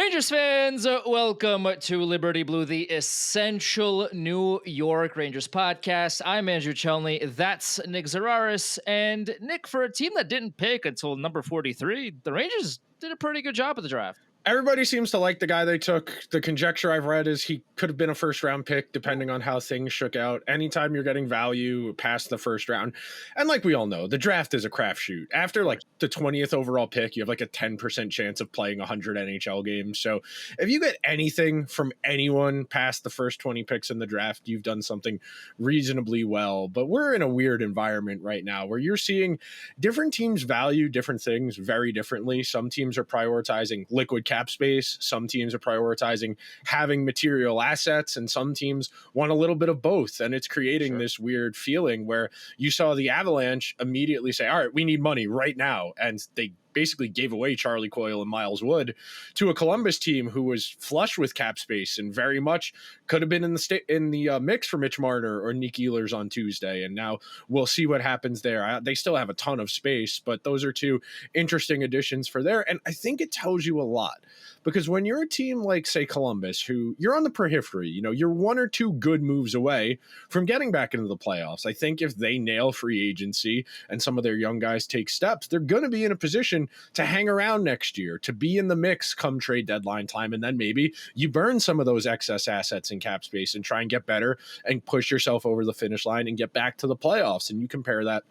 Rangers fans, welcome to Liberty Blue, the essential New York Rangers podcast. I'm Andrew Chelney, that's Nick Zararis, and Nick, for a team that didn't pick until number 43, the Rangers did a pretty good job at the draft. Everybody seems to like the guy they took. The conjecture I've read is he could have been a first-round pick, depending on how things shook out. Anytime you're getting value past the first round, and like we all know, the draft is a crapshoot. After like the 20th overall pick, you have like a 10% chance of playing 100 NHL games. So if you get anything from anyone past the first 20 picks in the draft, you've done something reasonably well. But we're in a weird environment right now where you're seeing different teams value different things very differently. Some teams are prioritizing liquid cap space. Some teams are prioritizing having material assets, and some teams want a little bit of both. And it's creating this weird feeling where you saw the Avalanche immediately say, all right, we need money right now. And they basically gave away Charlie Coyle and Miles Wood to a Columbus team who was flush with cap space and very much could have been in the mix for Mitch Marner or Nick Ehlers on Tuesday. And now we'll see what happens there. They still have a ton of space, but those are two interesting additions for there. And I think it tells you a lot, because when you're a team like, say, Columbus, who you're on the periphery, you're one or two good moves away from getting back into the playoffs. I think if they nail free agency and some of their young guys take steps, they're going to be in a position to hang around next year, to be in the mix come trade deadline time. And then maybe you burn some of those excess assets in cap space and try and get better and push yourself over the finish line and get back to the playoffs. And you compare that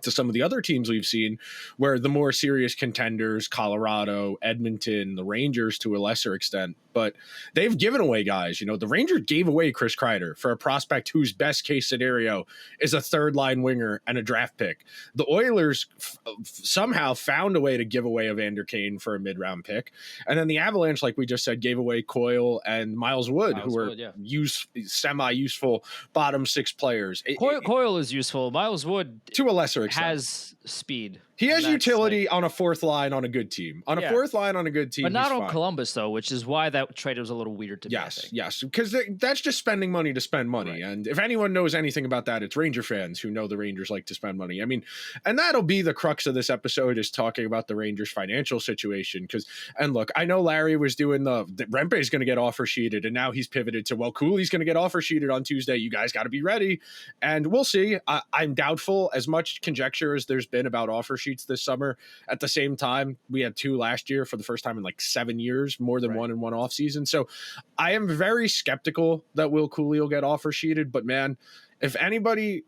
to some of the other teams we've seen where the more serious contenders, Colorado, Edmonton, the Rangers to a lesser extent, but they've given away guys. The Rangers gave away Chris Kreider for a prospect whose best case scenario is a third line winger and a draft pick. The Oilers somehow found a way to give away Evander Kane for a mid-round pick. And then the Avalanche, like we just said, gave away Coyle and Miles Wood, who were semi-useful bottom six players. Coyle is useful. Miles Wood, to a lesser extent, has speed. He has utility on a fourth line on a good team. On a fourth line on a good team, but not on fine. Columbus, though, which is why that trade was a little weird to me. Yes, because that's just spending money to spend money. Right. And if anyone knows anything about that, it's Ranger fans who know the Rangers like to spend money. I mean, and that'll be the crux of this episode, is talking about the Rangers' financial situation. And look, I know Larry was doing the Rempe is going to get offer sheeted, and now he's pivoted to, well, Cooley's going to get offer sheeted on Tuesday. You guys got to be ready. And we'll see. I'm doubtful. As much conjecture as there's been about offer sheets this summer, at the same time, we had two last year for the first time in like 7 years, more than one in one offseason. So I am very skeptical that Will Cooley will get offer sheeted. But man, if anybody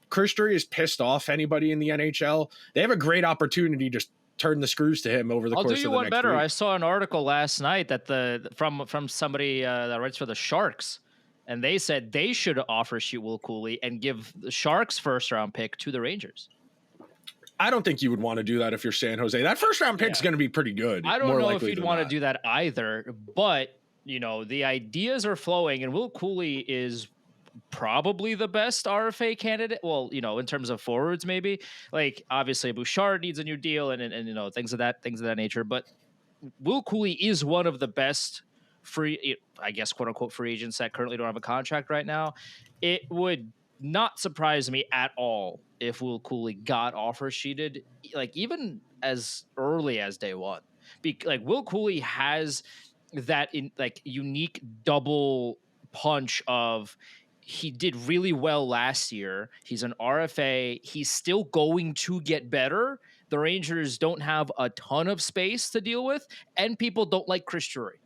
Chris Drury has pissed off anybody in the NHL, they have a great opportunity to turn the screws to him over the course of the next week. I'll do you one better. I saw an article last night that from somebody that writes for the Sharks, and they said they should offer sheet Will Cooley and give the Sharks first round pick to the Rangers. I don't think you would want to do that if you're San Jose. That first round pick is going to be pretty good. I don't know if you'd want to do that either, but the ideas are flowing, and Will Cooley is probably the best RFA candidate. Well, in terms of forwards, maybe. Like, obviously Bouchard needs a new deal and things of that nature, but Will Cooley is one of the best free, I guess, quote unquote, free agents that currently don't have a contract right now. It would not surprise me at all if Will Cooley got offer sheeted, like even as early as day one. Will Cooley has that unique double punch of, he did really well last year. He's an RFA. He's still going to get better. The Rangers don't have a ton of space to deal with, and people don't like Chris Drury.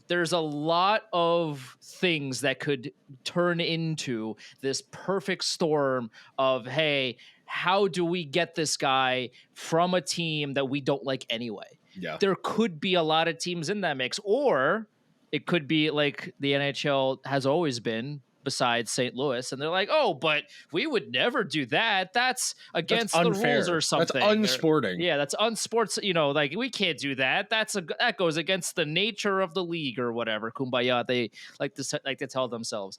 There's a lot of things that could turn into this perfect storm of, hey, how do we get this guy from a team that we don't like anyway? Yeah. There could be a lot of teams in that mix, or it could be like the NHL has always been, besides St. Louis, and they're like, oh, but we would never do that. That's against the rules or something. That's unsporting. That's unsports. We can't do that. That goes against the nature of the league or whatever. Kumbaya, they like to tell themselves.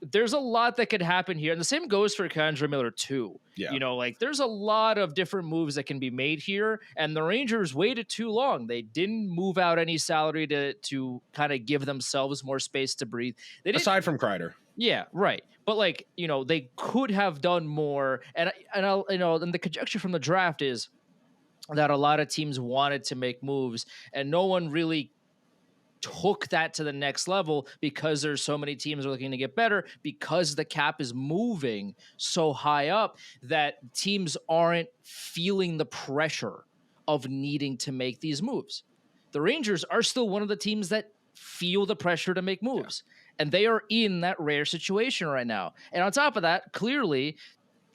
There's a lot that could happen here, and the same goes for K'Andre Miller too. Yeah. There's a lot of different moves that can be made here, and the Rangers waited too long. They didn't move out any salary to kind of give themselves more space to breathe. Aside from Kreider. Yeah, right. But they could have done more, and the conjecture from the draft is that a lot of teams wanted to make moves, and no one really took that to the next level because there's so many teams are looking to get better, because the cap is moving so high up that teams aren't feeling the pressure of needing to make these moves. The Rangers are still one of the teams that feel the pressure to make moves. And they are in that rare situation right now. And on top of that, clearly,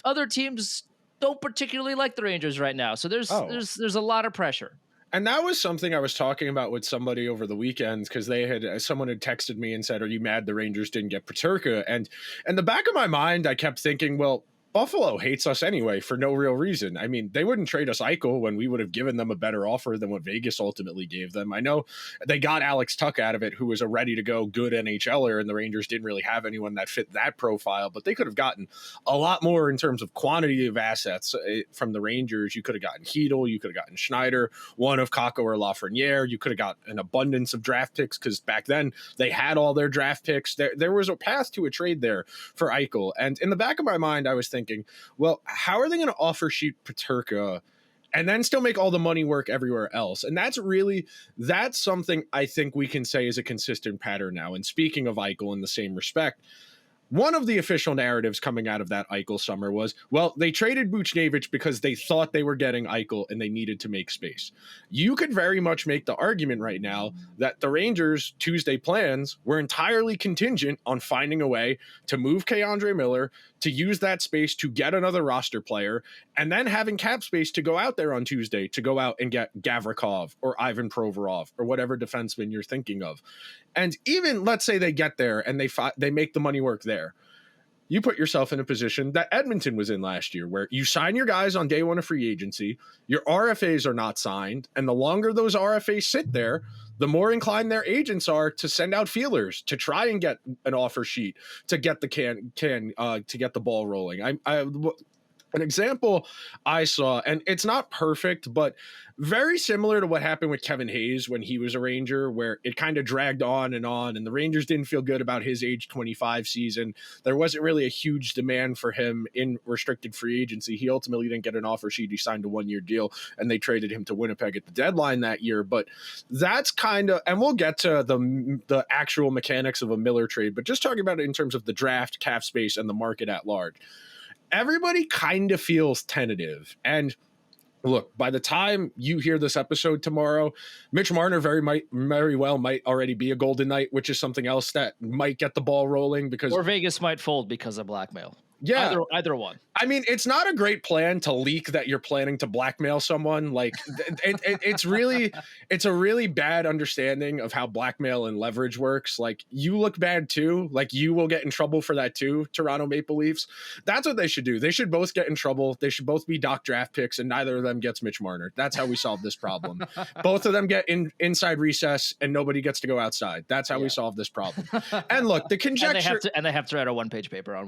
other teams don't particularly like the Rangers right now. So there's a lot of pressure. And that was something I was talking about with somebody over the weekend, because someone had texted me and said, "Are you mad the Rangers didn't get Peterka?" And in the back of my mind, I kept thinking, well, Buffalo hates us anyway for no real reason. I mean, they wouldn't trade us Eichel when we would have given them a better offer than what Vegas ultimately gave them. I know they got Alex Tuch out of it, who was a ready-to-go good NHLer, and the Rangers didn't really have anyone that fit that profile, but they could have gotten a lot more in terms of quantity of assets from the Rangers. You could have gotten Hedel, you could have gotten Schneider, one of Kakko or Lafreniere. You could have got an abundance of draft picks, because back then they had all their draft picks. There was a path to a trade there for Eichel. And in the back of my mind, I was thinking, well, how are they going to offer sheet Peterka and then still make all the money work everywhere else? And that's something I think we can say is a consistent pattern now. And speaking of Eichel in the same respect, one of the official narratives coming out of that Eichel summer was, well, they traded Buchnevich because they thought they were getting Eichel and they needed to make space. You could very much make the argument right now that the Rangers' Tuesday plans were entirely contingent on finding a way to move K'Andre Miller, to use that space to get another roster player, and then having cap space to go out there on Tuesday to go out and get Gavrikov or Ivan Provorov or whatever defenseman you're thinking of. And even let's say they get there and they make the money work there. You put yourself in a position that Edmonton was in last year, where you sign your guys on day one of free agency, your RFAs are not signed, and the longer those RFAs sit there, the more inclined their agents are to send out feelers to try and get an offer sheet to get the to get the ball rolling. An example I saw, and it's not perfect, but very similar to what happened with Kevin Hayes when he was a Ranger, where it kind of dragged on, and the Rangers didn't feel good about his age 25 season. There wasn't really a huge demand for him in restricted free agency. He ultimately didn't get an offer sheet. He signed a 1-year deal, and they traded him to Winnipeg at the deadline that year. But that's kind of, and we'll get to the actual mechanics of a Miller trade, but just talking about it in terms of the draft, cap space, and the market at large. Everybody kind of feels tentative. And look, by the time you hear this episode tomorrow, Mitch Marner very well might already be a Golden Knight, which is something else that might get the ball rolling, or Vegas might fold because of blackmail. Yeah, either one. I mean, it's not a great plan to leak that you're planning to blackmail someone. Like, it's a really bad understanding of how blackmail and leverage works. Like, you look bad too. Like, you will get in trouble for that too, Toronto Maple Leafs. That's what they should do. They should both get in trouble. They should both be docked draft picks, and neither of them gets Mitch Marner. That's how we solve this problem. Both of them get inside recess, and nobody gets to go outside. That's how we solve this problem. And look, the conjecture, and they have to write a one-page paper on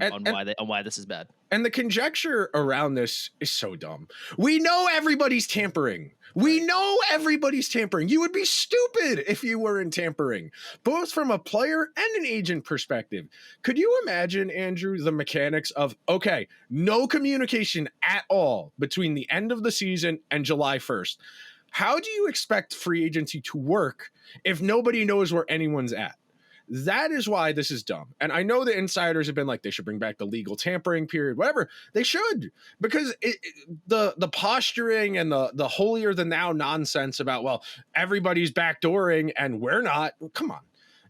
why this is bad. And the conjecture around this is so dumb. We know everybody's tampering. You would be stupid if you weren't tampering, both from a player and an agent perspective. Could you imagine, Andrew, the mechanics of, okay, no communication at all between the end of the season and July 1st? How do you expect free agency to work if nobody knows where anyone's at? That is why this is dumb. And I know the insiders have been like, they should bring back the legal tampering period, whatever. They should, because the posturing and the holier than thou nonsense about, well, everybody's backdooring and we're not. Come on.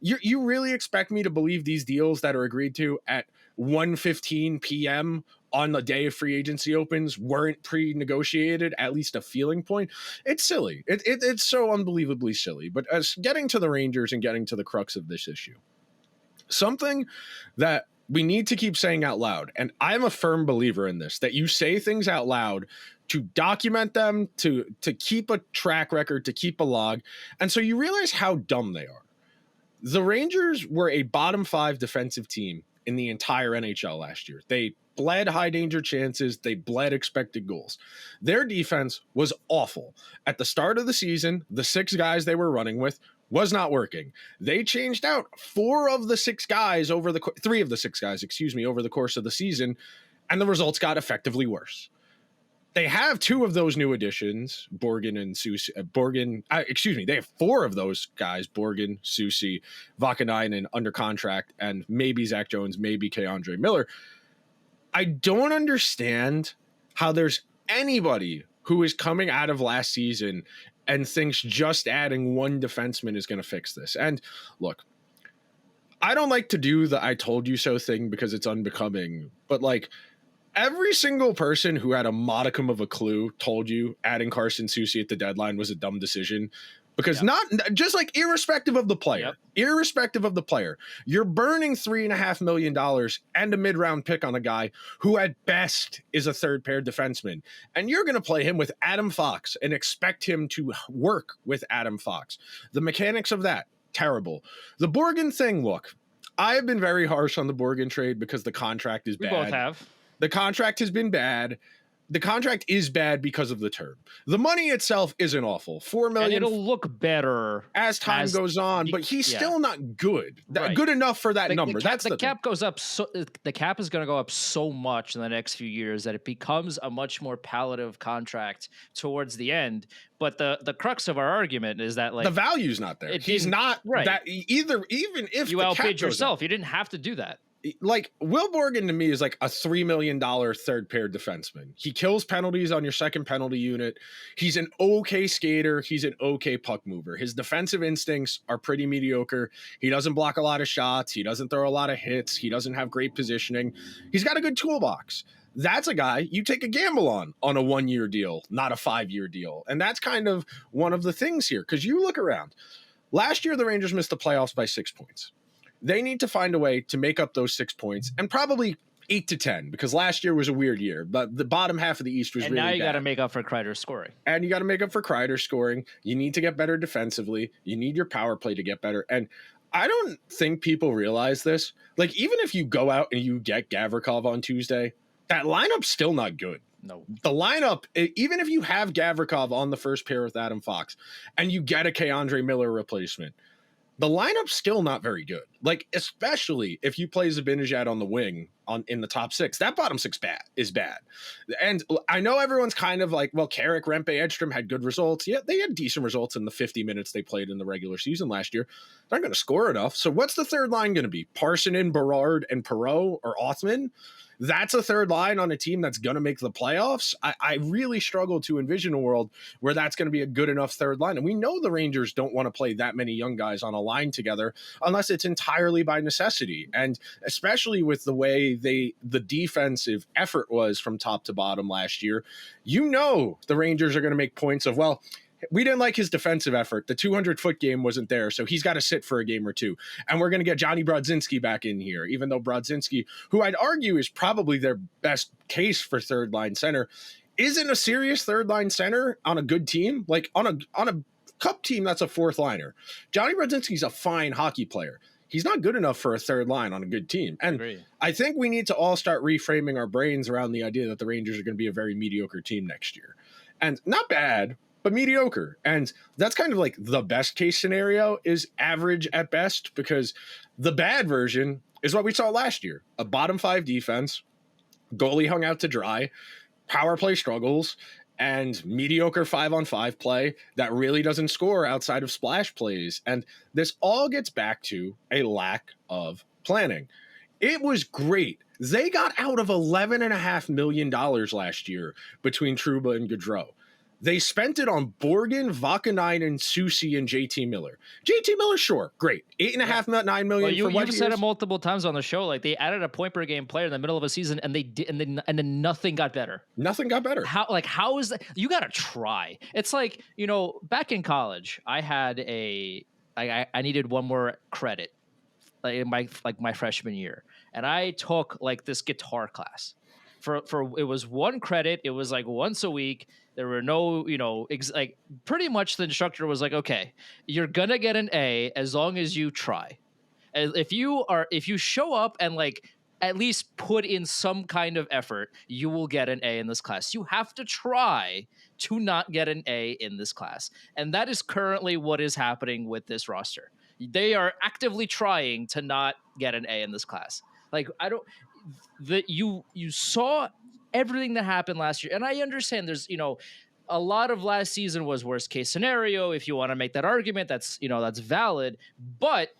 You really expect me to believe these deals that are agreed to at 1:15 p.m. on the day of free agency opens weren't pre-negotiated, at least a feeling point? It's silly. It's so unbelievably silly. But as getting to the Rangers and getting to the crux of this issue, something that we need to keep saying out loud, and I'm a firm believer in this, that you say things out loud to document them, to keep a track record, to keep a log, and so you realize how dumb they are. The Rangers were a bottom 5 defensive team in the entire NHL last year. They bled high danger chances. They bled expected goals. Their defense was awful. At the start of the season, the 6 guys they were running with was not working. They changed out 3 of the 6 guys over the course of the season, and the results got effectively worse. They have two of those new additions, Borgen and Soucy. They have four of those guys, Borgen, Soucy, Vakanainen under contract, and maybe Zach Jones, maybe Keandre Miller. I don't understand how there's anybody who is coming out of last season and thinks just adding one defenseman is going to fix this. And look, I don't like to do the I told you so thing because it's unbecoming, but like, every single person who had a modicum of a clue told you adding Carson Soucy at the deadline was a dumb decision, because not just like irrespective of the player, you're burning $3.5 million and a mid-round pick on a guy who at best is a third pair defenseman. And you're going to play him with Adam Fox and expect him to work with Adam Fox. The mechanics of that, terrible. The Borgen thing, look, I have been very harsh on the Borgen trade because the contract is bad. We both have. The contract has been bad. The contract is bad because of the term. The money itself isn't awful. $4 million. And it'll look better as time goes on, but he's still not good. Good enough for that number. The cap goes up. So the cap is going to go up so much in the next few years that it becomes a much more palliative contract towards the end. But the crux of our argument is that like the value's not there. He's not that either. Even if you outbid yourself, you didn't have to do that. Like Will Borgen to me is like a $3 million third pair defenseman. He kills penalties on your second penalty unit. He's an okay skater. He's an okay puck mover. His defensive instincts are pretty mediocre. He doesn't block a lot of shots. He doesn't throw a lot of hits. He doesn't have great positioning. He's got a good toolbox. That's a guy you take a gamble on a 1-year deal, not a 5-year deal. And that's kind of one of the things here, because you look around. Last year, the Rangers missed the playoffs by 6 points. They need to find a way to make up those 6 points, and probably 8 to 10, because last year was a weird year. But the bottom half of the East was really bad. And now you got to make up for Kreider's scoring. You need to get better defensively. You need your power play to get better. And I don't think people realize this. Like, even if you go out and you get Gavrikov on Tuesday, that lineup's still not good. No. The lineup, even if you have Gavrikov on the first pair with Adam Fox and you get a Keandre Miller replacement, the lineup's still not very good. Like, especially if you play Zibanejad on the wing in the top 6, that bottom 6 is bad. And I know everyone's kind of like, well, Carrick, Rempe, Edstrom had good results. Yeah, they had decent results in the 50 minutes they played in the regular season last year. They're not going to score enough. So what's the third line going to be? Parsonen, Berard, and Perreault or Othman? That's a third line on a team that's going to make the playoffs. I really struggle to envision a world where that's going to be a good enough third line. And we know the Rangers don't want to play that many young guys on a line together unless it's entirely by necessity. And especially with the way the defensive effort was from top to bottom last year, the Rangers are going to make points of, well, we didn't like his defensive effort. The 200-foot game wasn't there, so he's got to sit for a game or two. And we're going to get Johnny Brodzinski back in here, even though Brodzinski, who I'd argue is probably their best case for third-line center, isn't a serious third-line center on a good team. Like, on a cup team, that's a fourth-liner. Johnny Brodzinski's a fine hockey player. He's not good enough for a third line on a good team. And I think we need to all start reframing our brains around the idea that the Rangers are going to be a very mediocre team next year. And not bad, but mediocre. And that's kind of like the best case scenario is average at best, because the bad version is what we saw last year. A bottom 5 defense, goalie hung out to dry, power play struggles, and mediocre 5-on-5 play that really doesn't score outside of splash plays. And this all gets back to a lack of planning. It was great. They got out of $11.5 million last year between Trouba and Gaudreau. They spent it on Borgen, Vakanainen, Soucy, and JT Miller. JT Miller, sure, great. $8.5, $9 million. Well, you've said it multiple times on the show. Like, they added a point per game player in the middle of a season, and then nothing got better. Nothing got better. How is that? You got to try. It's like, back in college, I had I needed one more credit, in my freshman year, and I took like this guitar class. For it was one credit. It was like once a week. There were no, pretty much the instructor was like, okay, you're going to get an A as long as you try. If you show up and like at least put in some kind of effort, you will get an A in this class. You have to try to not get an A in this class. And that is currently what is happening with this roster. They are actively trying to not get an A in this class. Like, you saw everything that happened last year. And I understand there's, a lot of last season was worst case scenario. If you want to make that argument, that's valid. But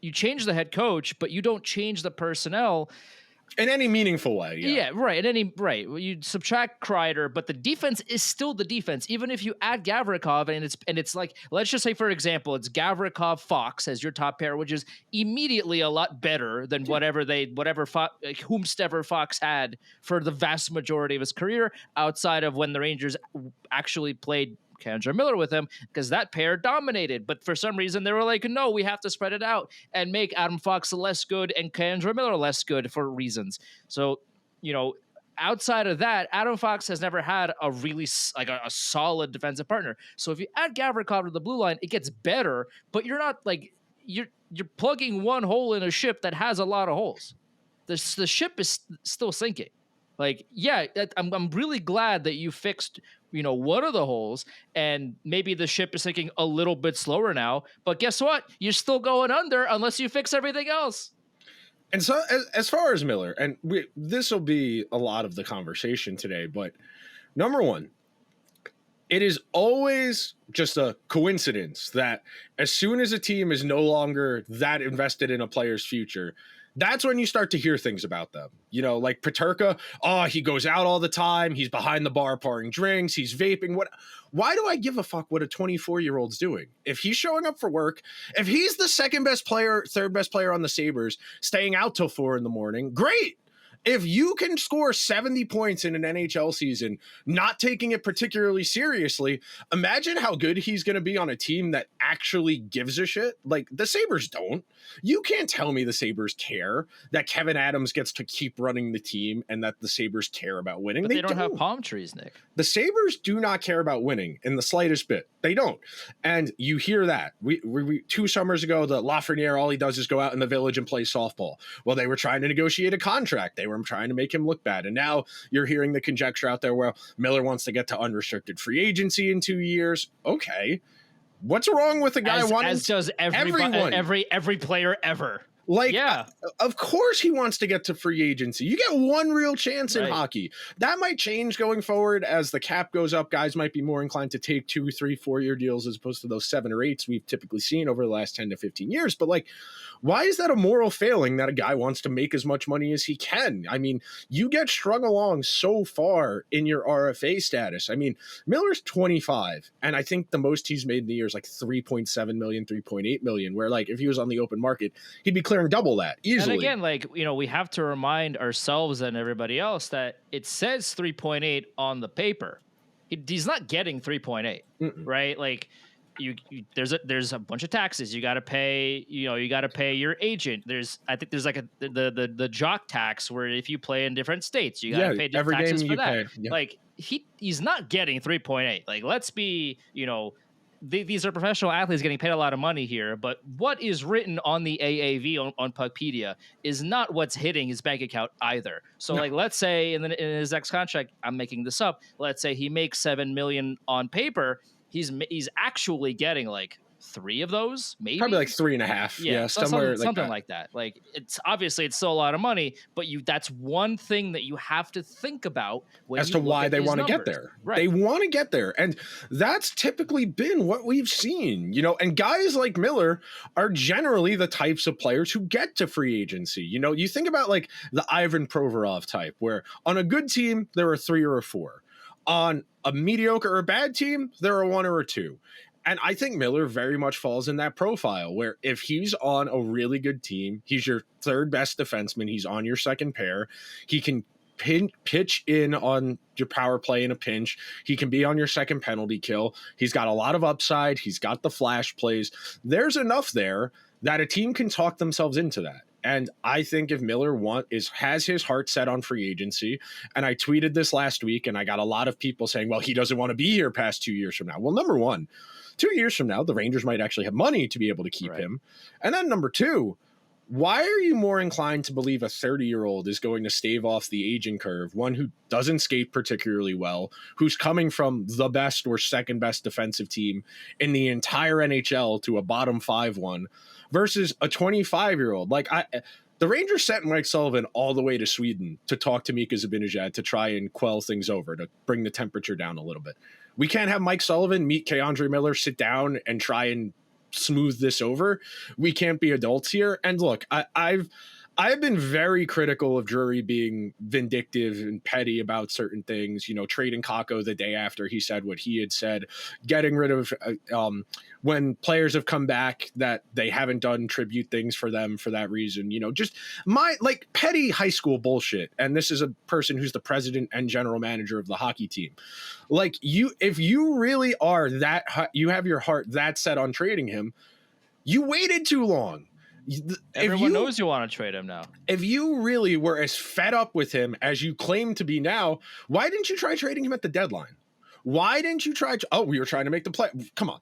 you change the head coach, but you don't change the personnel in any meaningful way. Yeah, right. You subtract Kreider, but the defense is still the defense. Even if you add Gavrikov, and it's like, let's just say, for example, it's Gavrikov Fox as your top pair, which is immediately a lot better than whomstever Fox had for the vast majority of his career, outside of when the Rangers actually played Kendra Miller with him, because that pair dominated. But for some reason, they were like, no, we have to spread it out and make Adam Fox less good and Kendra Miller less good for reasons. So, outside of that, Adam Fox has never had a really a solid defensive partner. So if you add Gavrikov to the blue line, it gets better, but you're not like you're plugging one hole in a ship that has a lot of holes. The ship is still sinking. Like, yeah, I'm really glad that you fixed, one of the holes, and maybe the ship is sinking a little bit slower now. But guess what? You're still going under unless you fix everything else. And so as far as Miller, and this will be a lot of the conversation today, but number one, it is always just a coincidence that as soon as a team is no longer that invested in a player's future, that's when you start to hear things about them. Like Peterka, he goes out all the time. He's behind the bar pouring drinks. He's vaping. Why do I give a fuck what a 24-year-old's doing? If he's showing up for work, if he's the second best player, third best player on the Sabres, staying out till 4 a.m, great. If you can score 70 points in an NHL season, not taking it particularly seriously, imagine how good he's going to be on a team that actually gives a shit. Like, the Sabres don't. You can't tell me the Sabres care that Kevin Adams gets to keep running the team and that the Sabres care about winning. But they don't have palm trees, Nick. The Sabres do not care about winning in the slightest bit. They don't. And you hear that. We 2 summers ago, the Lafreniere, all he does is go out in the village and play softball. Well, they were trying to negotiate a contract. They were trying to make him look bad. And now you're hearing the conjecture out there where Miller wants to get to unrestricted free agency in 2 years. Okay. What's wrong with the guy wanting... As does everyone. Every player ever. Like, yeah. Of course he wants to get to free agency. You get one real chance in hockey. That might change going forward as the cap goes up. Guys might be more inclined to take 2, 3, 4-year deals as opposed to those 7 or 8s we've typically seen over the last 10 to 15 years. But like, why is that a moral failing that a guy wants to make as much money as he can? I mean, you get strung along so far in your RFA status. I mean, Miller's 25, and I think the most he's made in the year is like 3.7 million, 3.8 million, where like if he was on the open market, he'd be clearing double that easily. And again, like, we have to remind ourselves and everybody else that it says 3.8 on the paper. He's not getting 3.8, right? Like, there's a bunch of taxes you got to pay. You got to pay your agent. I think there's like the jock tax where if you play in different states, you got to pay different taxes for that. Yeah. Like, he's not getting 3.8. Like, let's be, these are professional athletes getting paid a lot of money here, but what is written on the AAV on Puckpedia is not what's hitting his bank account either. So like, let's say in his next contract, I'm making this up, let's say he makes $7 million on paper. He's actually getting like 3 of those, maybe probably like 3.5. Yeah, something like that. Like, it's still a lot of money, but that's one thing that you have to think about when as to why they want to get there. Right. They want to get there, and that's typically been what we've seen. And guys like Miller are generally the types of players who get to free agency. You think about like the Ivan Provorov type, where on a good team there are 3 or 4. On a mediocre or bad team, there are 1 or 2. And I think Miller very much falls in that profile where if he's on a really good team, he's your 3rd best defenseman, he's on your 2nd pair, he can pitch in on your power play in a pinch, he can be on your 2nd penalty kill, he's got a lot of upside, he's got the flash plays. There's enough there that a team can talk themselves into that. And I think if Miller has his heart set on free agency, and I tweeted this last week, and I got a lot of people saying, well, he doesn't want to be here past 2 years from now. Well, number one, 2 years from now, the Rangers might actually have money to be able to keep him. And then number 2, why are you more inclined to believe a 30-year-old is going to stave off the aging curve, one who doesn't skate particularly well, who's coming from the best or 2nd best defensive team in the entire NHL to a bottom 5 one, versus a 25-year-old? Like, The Rangers sent Mike Sullivan all the way to Sweden to talk to Mika Zibanejad to try and quell things over, to bring the temperature down a little bit. We can't have Mike Sullivan meet K'Andre Miller, sit down and try and smooth this over. We can't be adults here. And look, I've been very critical of Drury being vindictive and petty about certain things, you know, trading Kakko the day after he said what he had said, getting rid of when players have come back that they haven't done tribute things for them for that reason, you know, just like petty high school bullshit. And this is a person who's the president and general manager of the hockey team. Like, if you really are that, you have your heart that set on trading him, you waited too long. Everyone knows you want to trade him now. If you really were as fed up with him as you claim to be now, why didn't you try trading him at the deadline? Why didn't you try? We were trying to make the play. Come on.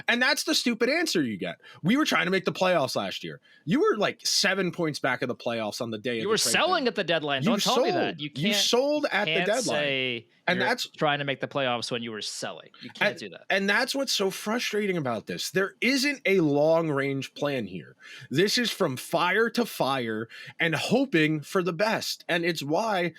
And that's the stupid answer you get. We were trying to make the playoffs last year. You were like 7 points back of the playoffs on the day. You were selling at the deadline. Don't tell me that. You sold at the deadline. Say and that's trying to make the playoffs when you were selling. You can't do that. And that's what's so frustrating about this. There isn't a long range plan here. This is from fire to fire and hoping for the best. And it's why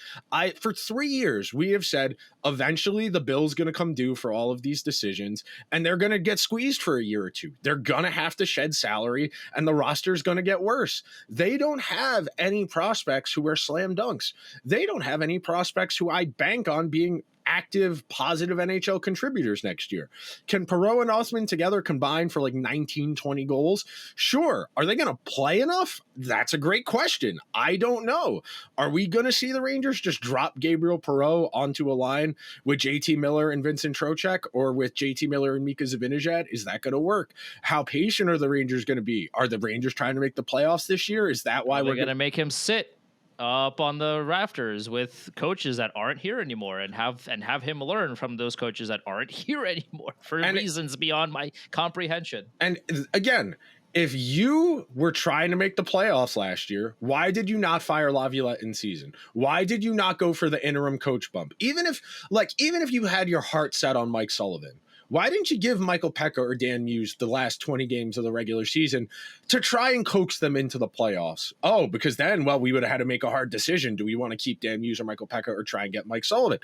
for 3 years, we have said eventually the bill's going to come due for all of these decisions and they're going to get squeezed for a year or two. They're going to have to shed salary and the roster's going to get worse. They don't have any prospects who are slam dunks. They don't have any prospects who I bank on being active, positive NHL contributors next year. Can Perreault and Osman together combine for like 19, 20 goals? Sure. Are they going to play enough? That's a great question. I don't know. Are we going to see the Rangers just drop Gabriel Perreault onto a line with JT Miller and Vincent Trocheck, or with JT Miller and Mika Zibanejad? Is that going to work? How patient are the Rangers going to be? Are the Rangers trying to make the playoffs this year? Is that why we're going to make him sit up on the rafters with coaches that aren't here anymore and have him learn from those coaches that aren't here anymore for reasons beyond my comprehension? And again, if you were trying to make the playoffs last year, why did you not fire Laviolette in season? Why did you not go for the interim coach bump? Even if you had your heart set on Mike Sullivan, why didn't you give Michael Pekka or Dan Muse the last 20 games of the regular season to try and coax them into the playoffs? Oh, because then, we would have had to make a hard decision. Do we want to keep Dan Muse or Michael Pekka or try and get Mike Sullivan?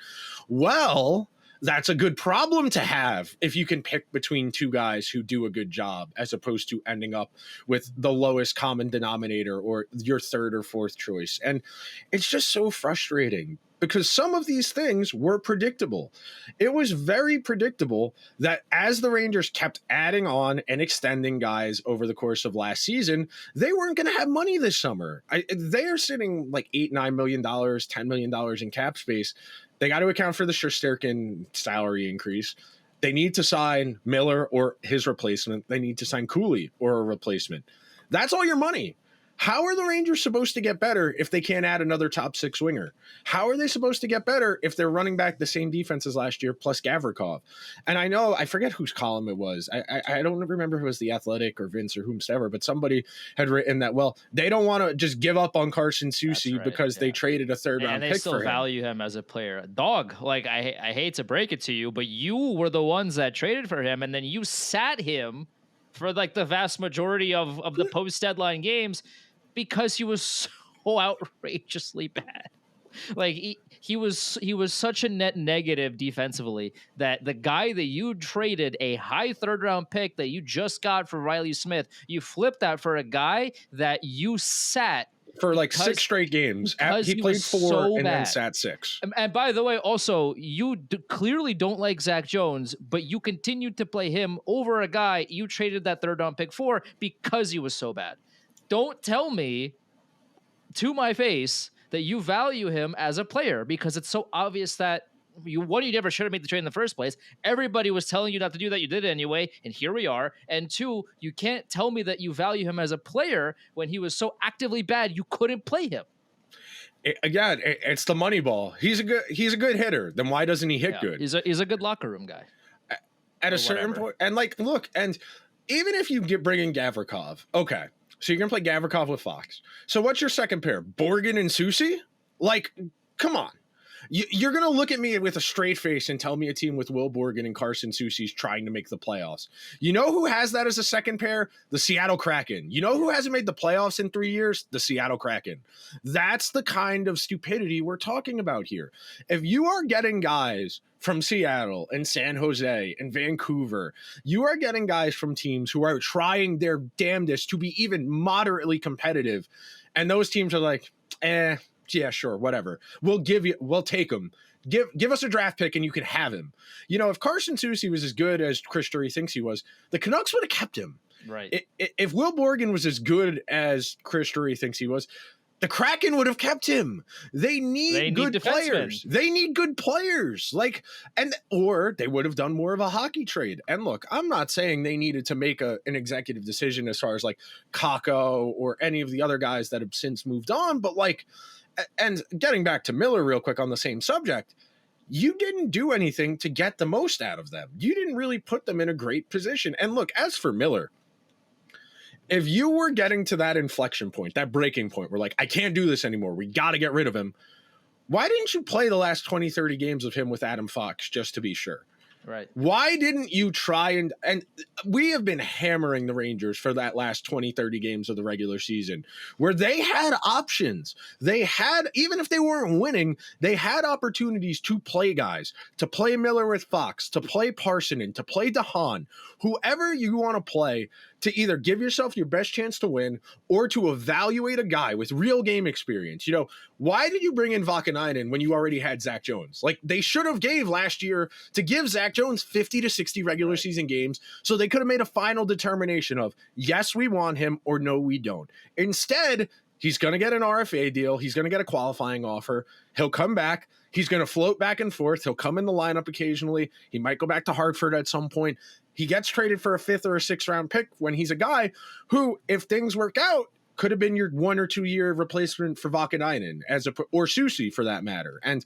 Well, that's a good problem to have if you can pick between two guys who do a good job, as opposed to ending up with the lowest common denominator or your third or fourth choice. And it's just so frustrating, because some of these things were predictable. It was very predictable that as the Rangers kept adding on and extending guys over the course of last season, they weren't going to have money this summer. They are sitting like $8-9 million, $10 million in cap space. They got to account for the Shesterkin salary increase. They need to sign Miller or his replacement. They need to sign Cooley or a replacement. That's all your money. How are the Rangers supposed to get better if they can't add another top six winger? How are they supposed to get better if they're running back the same defense as last year plus Gavrikov? And I forget whose column it was. I don't remember if it was The Athletic or Vince or whomsoever, but somebody had written that, they don't want to just give up on Carson Soucy because they traded a third round pick for him. And they still value him as a player. Dog, I hate to break it to you, but you were the ones that traded for him, and then you sat him for the vast majority of the post-deadline games, because he was so outrageously bad. He was such a net negative defensively that the guy that you traded a high third round pick that you just got for Riley Smith, you flipped that for a guy that you sat for 6 straight games. He played 4 and then sat 6. And by the way, also, you clearly don't like Zach Jones, but you continued to play him over a guy you traded that third round pick for because he was so bad. Don't tell me to my face that you value him as a player, because it's so obvious that you never should have made the trade in the first place. Everybody was telling you not to do that. You did it anyway, and here we are. And 2, you can't tell me that you value him as a player when he was so actively bad you couldn't play him. It's the money ball. He's a good hitter. Then why doesn't he hit good? He's a good locker room guy. At a certain point, and look, and even if you bring in Gavrikov, okay. So you're going to play Gavrikov with Fox. So what's your second pair? Borgen and Soucy? Come on. You're going to look at me with a straight face and tell me a team with Will Borgen and Carson Soucy is trying to make the playoffs. You know who has that as a second pair? The Seattle Kraken. You know who hasn't made the playoffs in 3 years? The Seattle Kraken. That's the kind of stupidity we're talking about here. If you are getting guys from Seattle and San Jose and Vancouver, you are getting guys from teams who are trying their damnedest to be even moderately competitive. And those teams are like, yeah, sure, whatever. We'll take him. Give us a draft pick and you can have him. You know, if Carson Soucy was as good as Chris Drury thinks he was, the Canucks would have kept him. Right. If Will Borgen was as good as Chris Drury thinks he was, the Kraken would have kept him. They need good players. They need good players. Or they would have done more of a hockey trade. And look, I'm not saying they needed to make an executive decision as far as like Kakko or any of the other guys that have since moved on, but and getting back to Miller real quick on the same subject, you didn't do anything to get the most out of them. You didn't really put them in a great position. And look, as for Miller, if you were getting to that inflection point, that breaking point, where like, I can't do this anymore, we got to get rid of him, why didn't you play the last 20, 30 games of him with Adam Fox just to be sure? Right. Why didn't you try and we have been hammering the Rangers for that last 20, 30 games of the regular season where they had options. They had, even if they weren't winning, they had opportunities to play guys, to play Miller with Fox, to play Parsonen, to play DeHaan, whoever you want to play, to either give yourself your best chance to win or to evaluate a guy with real game experience. You know, why did you bring in Vakanainen when you already had Zach Jones? Like, they should have gave last year to give Zach Jones 50 to 60 regular season games so they could have made a final determination of, yes, we want him, or no, we don't. Instead, he's going to get an RFA deal. He's going to get a qualifying offer. He'll come back. He's going to float back and forth. He'll come in the lineup occasionally. He might go back to Hartford at some point. He gets traded for a 5th or a 6th round pick when he's a guy who, if things work out, could have been your 1 or 2 year replacement for Vakanainen or Soucy for that matter. And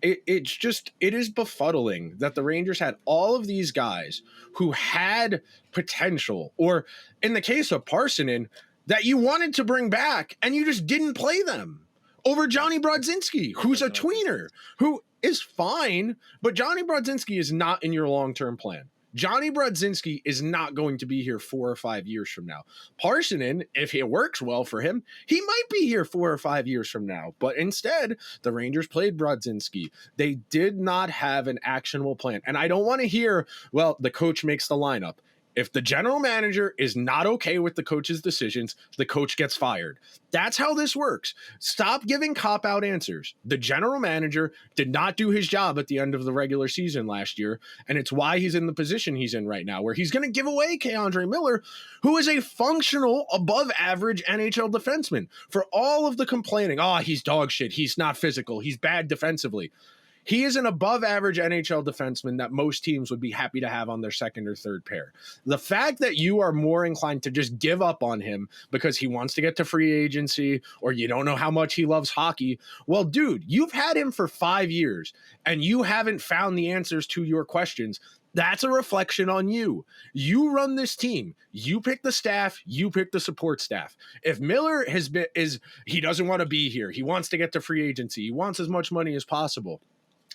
it is befuddling that the Rangers had all of these guys who had potential, or in the case of Parsonen, that you wanted to bring back and you just didn't play them over Johnny Brodzinski, who's a tweener, who is fine, but Johnny Brodzinski is not in your long-term plan. Johnny Brodzinski is not going to be here 4 or 5 years from now. Parsonen, if it works well for him, he might be here 4 or 5 years from now. But instead, the Rangers played Brodzinski. They did not have an actionable plan. And I don't want to hear, well, the coach makes the lineup. If the general manager is not okay with the coach's decisions, the coach gets fired. That's how this works. Stop giving cop-out answers. The general manager did not do his job at the end of the regular season last year, and it's why he's in the position he's in right now, where he's going to give away K'Andre Miller, who is a functional, above-average NHL defenseman. For all of the complaining, he's dog shit, he's not physical, he's bad defensively. He is an above-average NHL defenseman that most teams would be happy to have on their second or third pair. The fact that you are more inclined to just give up on him because he wants to get to free agency or you don't know how much he loves hockey, well, dude, you've had him for 5 years and you haven't found the answers to your questions. That's a reflection on you. You run this team. You pick the staff. You pick the support staff. If Miller he doesn't want to be here. He wants to get to free agency. He wants as much money as possible.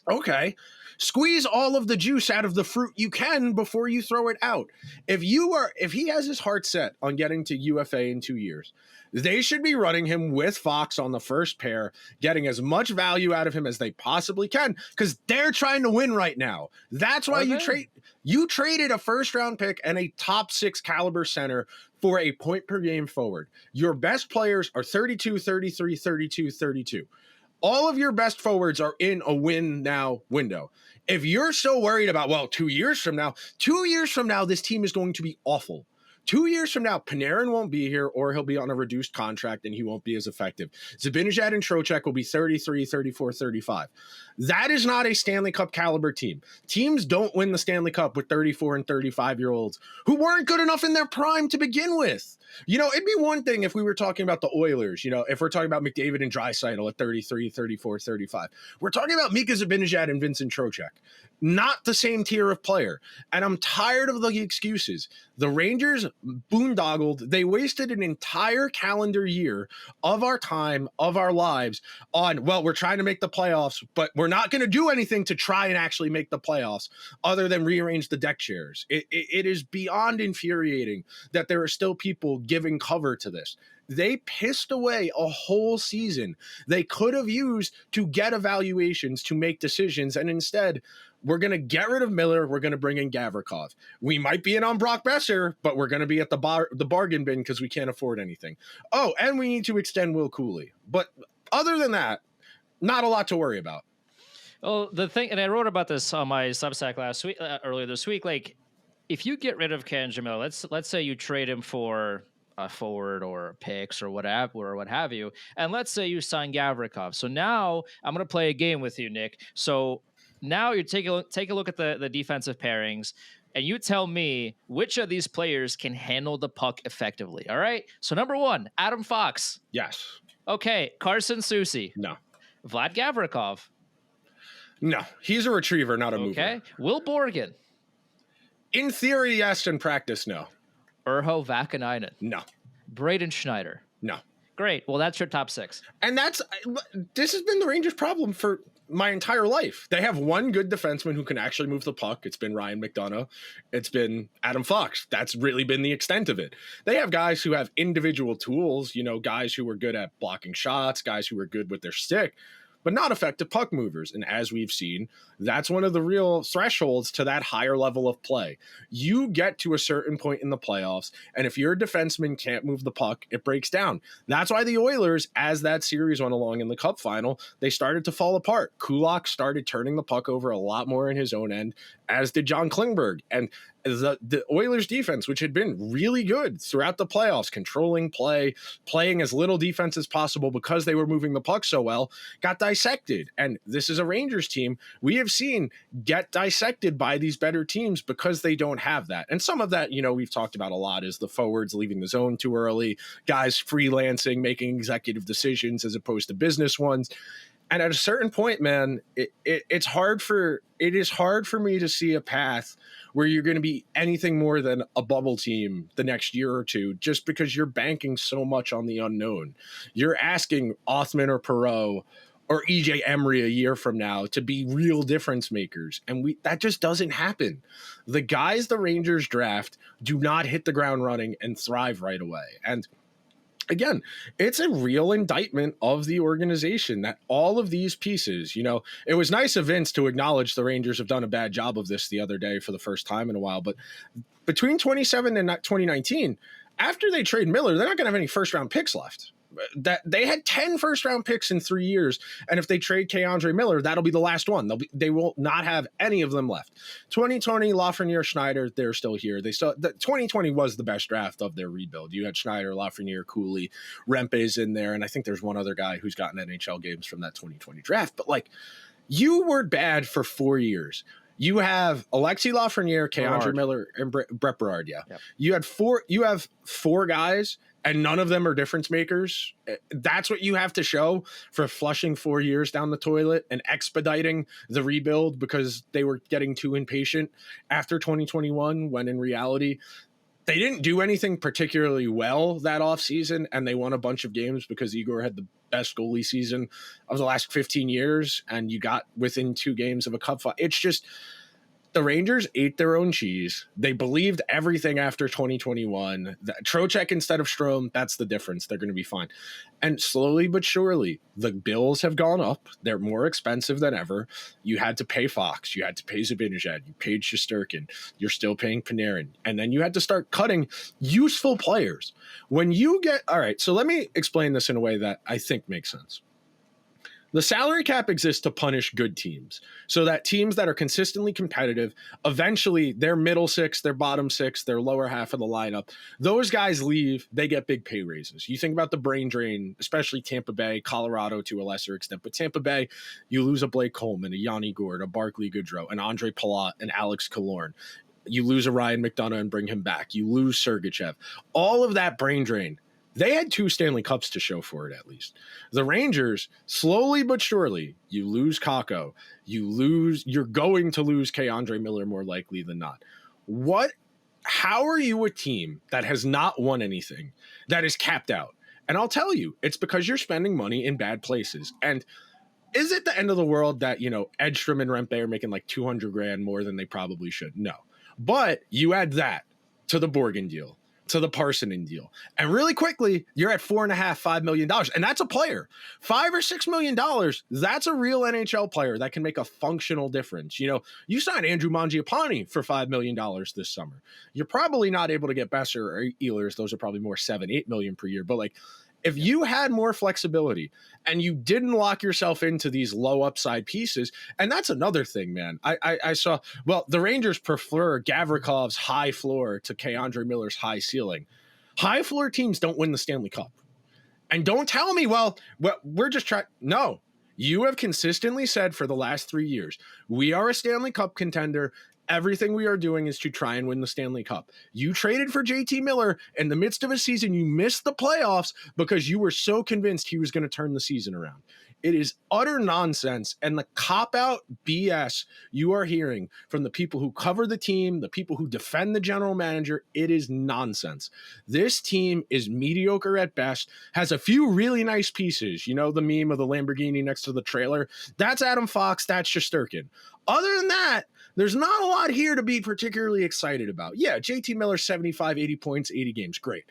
Okay, squeeze all of the juice out of the fruit you can before you throw it out. If he has his heart set on getting to UFA in 2 years, they should be running him with Fox on the first pair, getting as much value out of him as they possibly can, because they're trying to win right now. That's why you traded a first round pick and a top 6 caliber center for a point per game forward. Your best players are 32, 33, 32, 32. All of your best forwards are in a win now window. If you're so worried about, 2 years from now, this team is going to be awful. 2 years from now, Panarin won't be here, or he'll be on a reduced contract and he won't be as effective. Zibanejad and Trocheck will be 33, 34, 35. That is not a Stanley Cup caliber team. Teams don't win the Stanley Cup with 34 and 35-year-olds who weren't good enough in their prime to begin with. You know, it'd be one thing if we were talking about the Oilers, you know, if we're talking about McDavid and Draisaitl at 33, 34, 35. We're talking about Mika Zibanejad and Vincent Trocheck. not the same tier of player. And I'm tired of the excuses. The Rangers boondoggled. They wasted an entire calendar year of our time, of our lives on, well, we're trying to make the playoffs, but we're not going to do anything to try and actually make the playoffs other than rearrange the deck chairs. It is beyond infuriating that there are still people giving cover to this. They pissed away a whole season they could have used to get evaluations, to make decisions, and instead, we're going to get rid of Miller. We're going to bring in Gavrikov. We might be in on Brock Besser, but we're going to be at the bargain bin because we can't afford anything. Oh, and we need to extend Will Cooley. But other than that, not a lot to worry about. Well, the thing, and I wrote about this on my Substack last week, earlier this week. Like, if you get rid of Ken Jamil, let's say you trade him for a forward or picks or whatever, or what have you, and let's say you sign Gavrikov. So now I'm going to play a game with you, Nick. So now you take a look at the defensive pairings, and you tell me which of these players can handle the puck effectively. All right. So number 1, Adam Fox. Yes. Okay. Carson Soucy. No. Vlad Gavrikov. No. He's a retriever, not a mover. Okay. Will Borgen. In theory, yes. In practice, no. Urho Vakanainen. No. Braden Schneider. No. Great. Well, that's your top 6. And this has been the Rangers' problem for my entire life. They have one good defenseman who can actually move the puck. It's been Ryan McDonough. It's been Adam Fox. That's really been the extent of it. They have guys who have individual tools, guys who are good at blocking shots, guys who are good with their stick, but not effective puck movers. And as we've seen, that's one of the real thresholds to that higher level of play. You get to a certain point in the playoffs, and if your defenseman can't move the puck, it breaks down. That's why the Oilers, as that series went along in the Cup final, they started to fall apart. Kulak started turning the puck over a lot more in his own end, as did John Klingberg. And the Oilers defense, which had been really good throughout the playoffs, controlling play, playing as little defense as possible because they were moving the puck so well, got dissected. And this is a Rangers team we have seen get dissected by these better teams because they don't have that. And some of that, we've talked about a lot, is the forwards leaving the zone too early, guys freelancing, making executive decisions as opposed to business ones. And at a certain point, man, it is hard for me to see a path where you're going to be anything more than a bubble team the next year or two, just because you're banking so much on the unknown. You're asking Othman or Perreault or EJ Emery a year from now to be real difference makers. And that just doesn't happen. The guys the Rangers draft do not hit the ground running and thrive right away. And again, it's a real indictment of the organization that all of these pieces, it was nice of Vince to acknowledge the Rangers have done a bad job of this the other day for the first time in a while. But between 2017 and 2019, after they trade Miller, they're not going to have any first round picks left. That they had 10 first round picks in 3 years. And if they trade K-Andre Miller, that'll be the last one. They will not have any of them left. 2020, Lafreniere, Schneider, they're still here. 2020 was the best draft of their rebuild. You had Schneider, Lafreniere, Cooley, Rempe's in there. And I think there's one other guy who's gotten NHL games from that 2020 draft. But you were bad for 4 years. You have Alexis Lafreniere, K-Andre Miller, and Brett Berard. Yeah. Yep. You have four guys, and none of them are difference makers. That's what you have to show for flushing 4 years down the toilet and expediting the rebuild because they were getting too impatient after 2021, when in reality, they didn't do anything particularly well that offseason, and they won a bunch of games because Igor had the best goalie season of the last 15 years, and you got within 2 games of a cup fight. It's just, the Rangers ate their own cheese. They believed everything after 2021. Trocheck instead of Strome, that's the difference. They're going to be fine. And slowly but surely, the bills have gone up. They're more expensive than ever. You had to pay Fox. You had to pay Zibanejad. You paid Shesterkin. You're still paying Panarin. And then you had to start cutting useful players. When you get... All right, so let me explain this in a way that I think makes sense. The salary cap exists to punish good teams, so that teams that are consistently competitive, eventually their middle six, their bottom six, their lower half of the lineup, those guys leave, they get big pay raises. You think about the brain drain, especially Tampa Bay, Colorado to a lesser extent, but Tampa Bay, you lose a Blake Coleman, a Yanni Gourde, a Barclay Goodrow, an Andre Palat, an Alex Killorn. You lose a Ryan McDonough and bring him back. You lose Sergachev. All of that brain drain They had 2 Stanley Cups to show for it, at least. The Rangers, slowly but surely, you lose Kakko, you're going to lose K'Andre Miller more likely than not. How are you a team that has not won anything, that is capped out? And I'll tell you, it's because you're spending money in bad places. And is it the end of the world that, Edstrom and Rempe are making like $200,000 more than they probably should? No. But you add that to the Borgen deal, to the Parsonen deal, and really quickly, you're at $4.5 million, and that's a player. $5 or $6 million, that's a real NHL player that can make a functional difference. You signed Andrew Mangiapane for $5 million this summer. You're probably not able to get Besser or Ehlers; those are probably more $7-8 million per year. But if you had more flexibility and you didn't lock yourself into these low upside pieces, and that's another thing, man. I saw, the Rangers prefer Gavrikov's high floor to K'Andre Miller's high ceiling. High floor teams don't win the Stanley Cup. And don't tell me, we're just trying. No, you have consistently said for the last 3 years, we are a Stanley Cup contender. Everything we are doing is to try and win the Stanley Cup. You traded for JT Miller in the midst of a season. You missed the playoffs because you were so convinced he was going to turn the season around. It is utter nonsense. And the cop-out BS you are hearing from the people who cover the team, the people who defend the general manager, it is nonsense. This team is mediocre at best, has a few really nice pieces. The meme of the Lamborghini next to the trailer? That's Adam Fox. That's Shesterkin. Other than that, there's not a lot here to be particularly excited about. Yeah, JT Miller, 75, 80 points, 80 games. Great.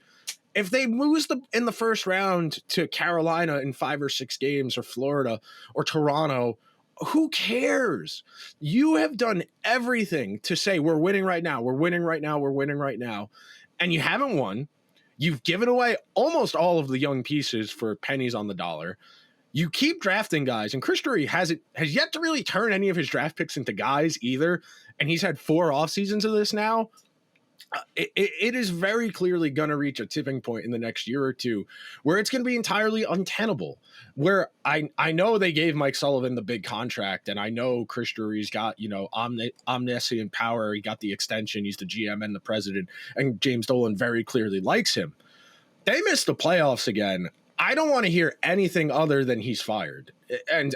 If they lose in the first round to Carolina in 5 or 6 games, or Florida or Toronto, who cares? You have done everything to say we're winning right now, we're winning right now, we're winning right now, and you haven't won. You've given away almost all of the young pieces for pennies on the dollar. You keep drafting guys, and Chris Drury has yet to really turn any of his draft picks into guys either, and he's had 4 off seasons of this now. It is very clearly going to reach a tipping point in the next year or two where it's going to be entirely untenable. Where I know they gave Mike Sullivan the big contract, and I know Chris Drury's got, omniscient power. He got the extension. He's the GM and the president, and James Dolan very clearly likes him. They missed the playoffs again. I don't want to hear anything other than he's fired. And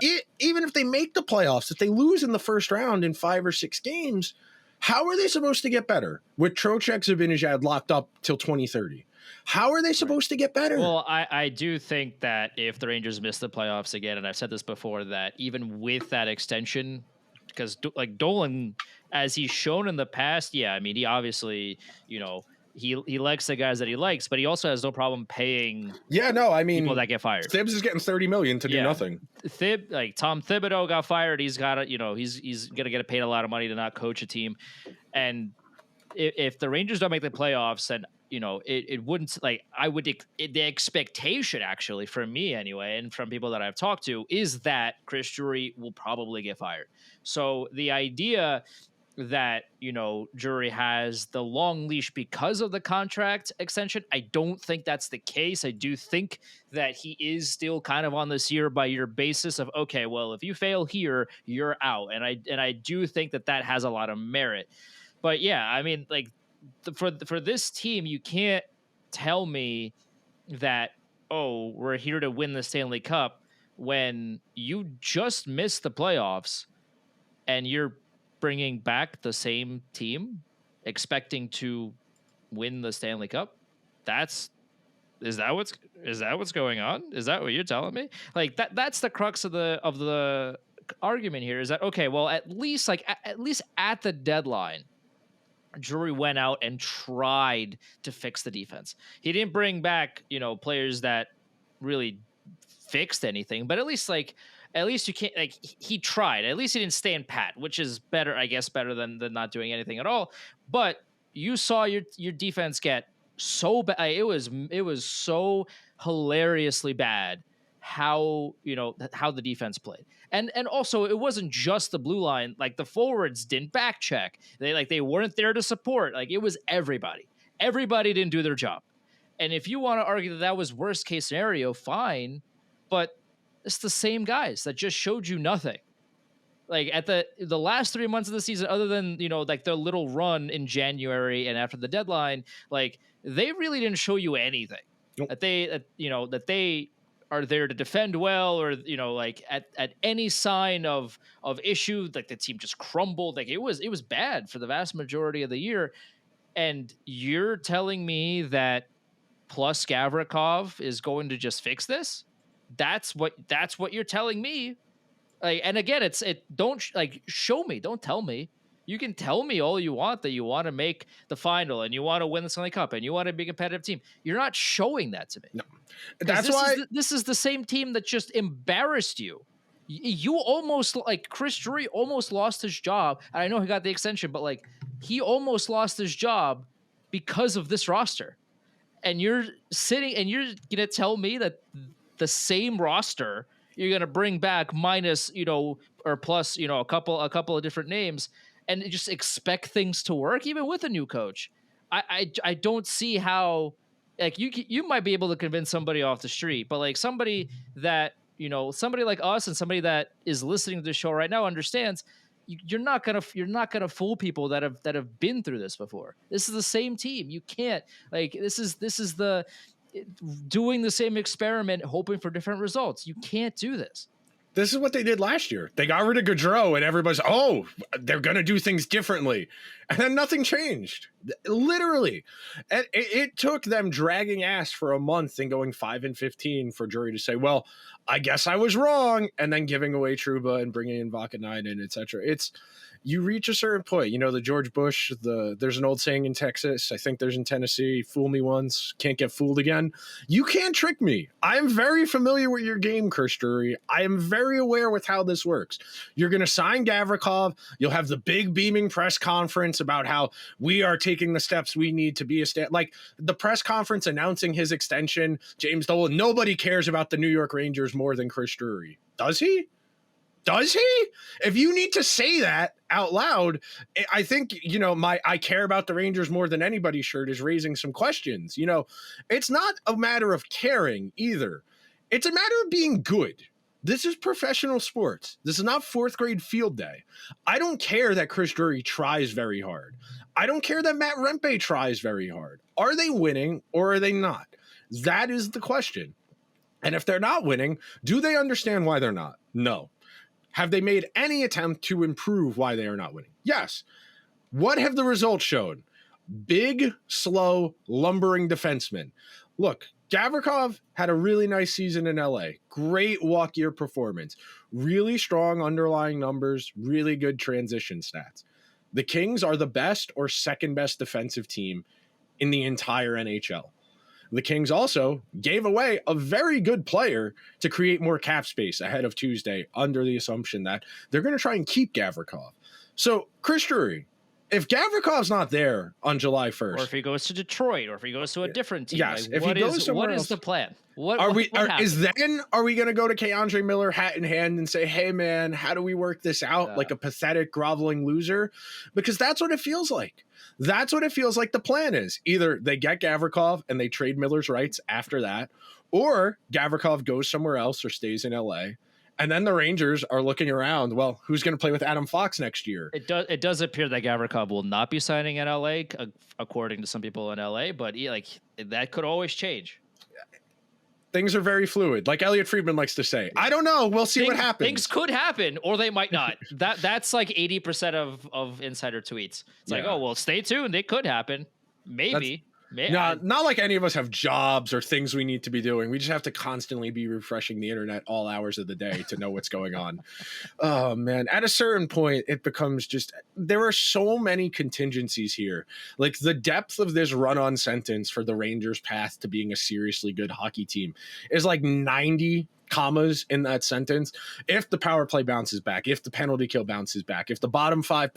even if they make the playoffs, if they lose in the first round in 5 or 6 games, how are they supposed to get better with Trocheck, Zibanejad locked up till 2030? How are they supposed to get better? Well, I do think that if the Rangers miss the playoffs again, and I've said this before, that even with that extension, because Dolan, as he's shown in the past, he obviously, he likes the guys that he likes, but he also has no problem paying. People that get fired. Thibs is getting $30 million to do nothing. Tom Thibodeau got fired. He's got he's gonna get paid a lot of money to not coach a team. And if the Rangers don't make the playoffs, then it wouldn't the expectation actually for me anyway, and from people that I've talked to, is that Chris Drury will probably get fired. So the idea that Drury has the long leash because of the contract extension, I don't think that's the case. I do think that he is still kind of on this year by year basis of, okay, well, if you fail here, you're out, and I do think that has a lot of merit. But for this team, you can't tell me that, oh, we're here to win the Stanley Cup when you just missed the playoffs and you're bringing back the same team expecting to win the Stanley Cup. Is that what's going on? Is that what you're telling me? That's the crux of the argument here, is that, okay, well, at least at the deadline, Drury went out and tried to fix the defense. He didn't bring back, players that really fixed anything, but at least you can't, he tried. At least he didn't stand pat, which is better, I guess, better than not doing anything at all. But you saw your defense get so bad. It was so hilariously bad how the defense played. And also, it wasn't just the blue line. The forwards didn't back check. They weren't there to support. It was everybody. Everybody didn't do their job. And if you want to argue that was worst case scenario, fine. But it's the same guys that just showed you nothing. At the last 3 months of the season, other than their little run in January and after the deadline, they really didn't show you anything. Nope. That they are there to defend well, or like at any sign of issue, like the team just crumbled. Like it was bad for the vast majority of the year. And you're telling me that plus Gavrikov is going to just fix this? That's what you're telling me. Like, and again, don't show me, don't tell me. You can tell me all you want that you want to make the final and you want to win the Stanley Cup and you want to be a competitive team. You're not showing that to me. No, that's why this is the same team that just embarrassed you. You almost, like, Chris Drury almost lost his job. I know he got the extension, but like he almost lost his job because of this roster. And you're sitting and you're gonna tell me that the same roster you're gonna bring back minus or plus a couple of different names, and just expect things to work even with a new coach. I don't see how. Like, you might be able to convince somebody off the street, but like somebody that somebody like us and somebody that is listening to the show right now understands you're not gonna fool people that have been through this before. This is the same team. You can't, like, this is the doing the same experiment hoping for different results. You can't do this. This is what they did last year. They got rid of Gaudreau and everybody's, they're going to do things differently. And then nothing changed. Literally. And it took them dragging ass for a month and going 5-15 for Drury to say, well, I guess I was wrong. And then giving away Trouba and bringing in Vakanainen, et cetera. You reach a certain point, the George Bush, there's an old saying in Texas, I think there's in Tennessee, fool me once, can't get fooled again. You can't trick me. I am very familiar with your game, Chris Drury. I am very aware with how this works. You're going to sign Gavrikov. You'll have the big beaming press conference about how we are taking the steps we need to be like the press conference announcing his extension, James Dolan. Nobody cares about the New York Rangers more than Chris Drury. Does he? Does he? If you need to say that out loud, I think, my I care about the Rangers more than anybody shirt is raising some questions. It's not a matter of caring either. It's a matter of being good. This is professional sports. This is not fourth grade field day. I don't care that Chris Drury tries very hard. I don't care that Matt Rempe tries very hard. Are they winning or are they not? That is the question. And if they're not winning, do they understand why they're not? No. Have they made any attempt to improve why they are not winning? Yes. What have the results shown? Big, slow, lumbering defensemen. Look, Gavrikov had a really nice season in LA. Great walk-year performance. Really strong underlying numbers. Really good transition stats. The Kings are the best or second best defensive team in the entire NHL. The Kings also gave away a very good player to create more cap space ahead of Tuesday under the assumption that they're going to try and keep Gavrikov. So, Chris Drury, if Gavrikov's not there on July 1st. Or if he goes to Detroit, or if he goes to a different team. Yes, if he goes somewhere else, what is the plan? What are we going to go to K-Andre Miller hat in hand and say, hey man, how do we work this out like a pathetic groveling loser? Because that's what it feels like. That's what it feels like the plan is. Either they get Gavrikov and they trade Miller's rights after that, or Gavrikov goes somewhere else or stays in LA. And then the Rangers are looking around, well, who's going to play with Adam Fox next year? It does appear that Gavrikov will not be signing in LA, according to some people in LA, but that could always change. Things are very fluid, like Elliot Friedman likes to say. I don't know. We'll see what happens. Things could happen, or they might not. That's like 80% of insider tweets. It's like, oh, well, stay tuned. It could happen. Maybe. No, not like any of us have jobs or things we need to be doing. We just have to constantly be refreshing the internet all hours of the day to know what's going on. Oh, man. At a certain point, it becomes just, there are so many contingencies here. Like the depth of this run-on sentence for the Rangers' path to being a seriously good hockey team is like 90 commas in that sentence. If the power play bounces back, if the penalty kill bounces back, if the bottom five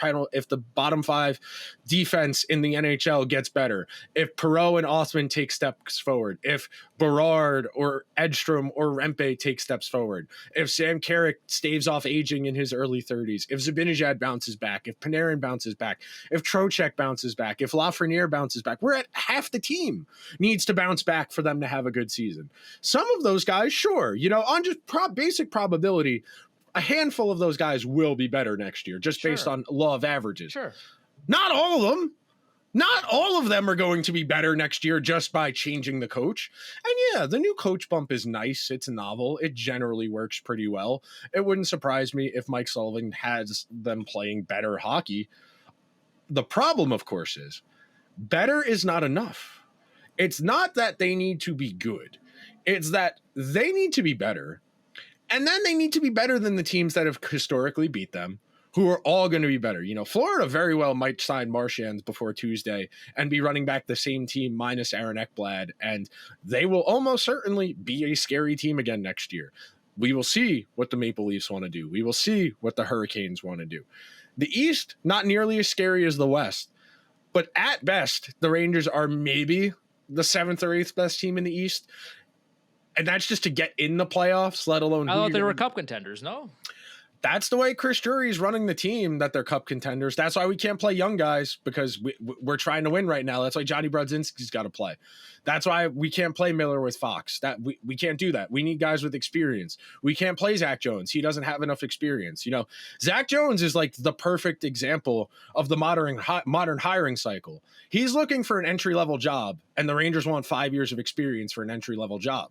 defense in the NHL gets better, if Perreault and Othman take steps forward, if Berard or Edstrom or Rempe take steps forward, if Sam Carrick staves off aging in his early 30s, if Zibanejad bounces back, if Panarin bounces back, if Trocheck bounces back, if Lafreniere bounces back, we're at half the team needs to bounce back for them to have a good season. Some of those guys, sure, on just basic probability, a handful of those guys will be better next year, just based on law of averages. Sure. Not all of them. Not all of them are going to be better next year just by changing the coach. And yeah, the new coach bump is nice. It's novel. It generally works pretty well. It wouldn't surprise me if Mike Sullivan has them playing better hockey. The problem, of course, is better is not enough. It's not that they need to be good. It's that they need to be better. And then they need to be better than the teams that have historically beat them, who are all going to be better. You know, Florida very well might sign Marchand before Tuesday and be running back the same team minus Aaron Ekblad, and they will almost certainly be a scary team again next year. We will see what the Maple Leafs want to do. We will see what the Hurricanes want to do. The East, not nearly as scary as the West, but at best, the Rangers are maybe the 7th or 8th best team in the East. And that's just to get in the playoffs, let alone. I thought they were cup contenders, no? That's the way Chris Drury's running the team, that they're cup contenders. That's why we can't play young guys, because we're trying to win right now. That's why Johnny Brodzinski's got to play. That's why we can't play Miller with Fox. That we can't do that. We need guys with experience. We can't play Zach Jones. He doesn't have enough experience. You know, Zach Jones is like the perfect example of the modern hiring cycle. He's looking for an entry-level job, and the Rangers want 5 years of experience for an entry-level job.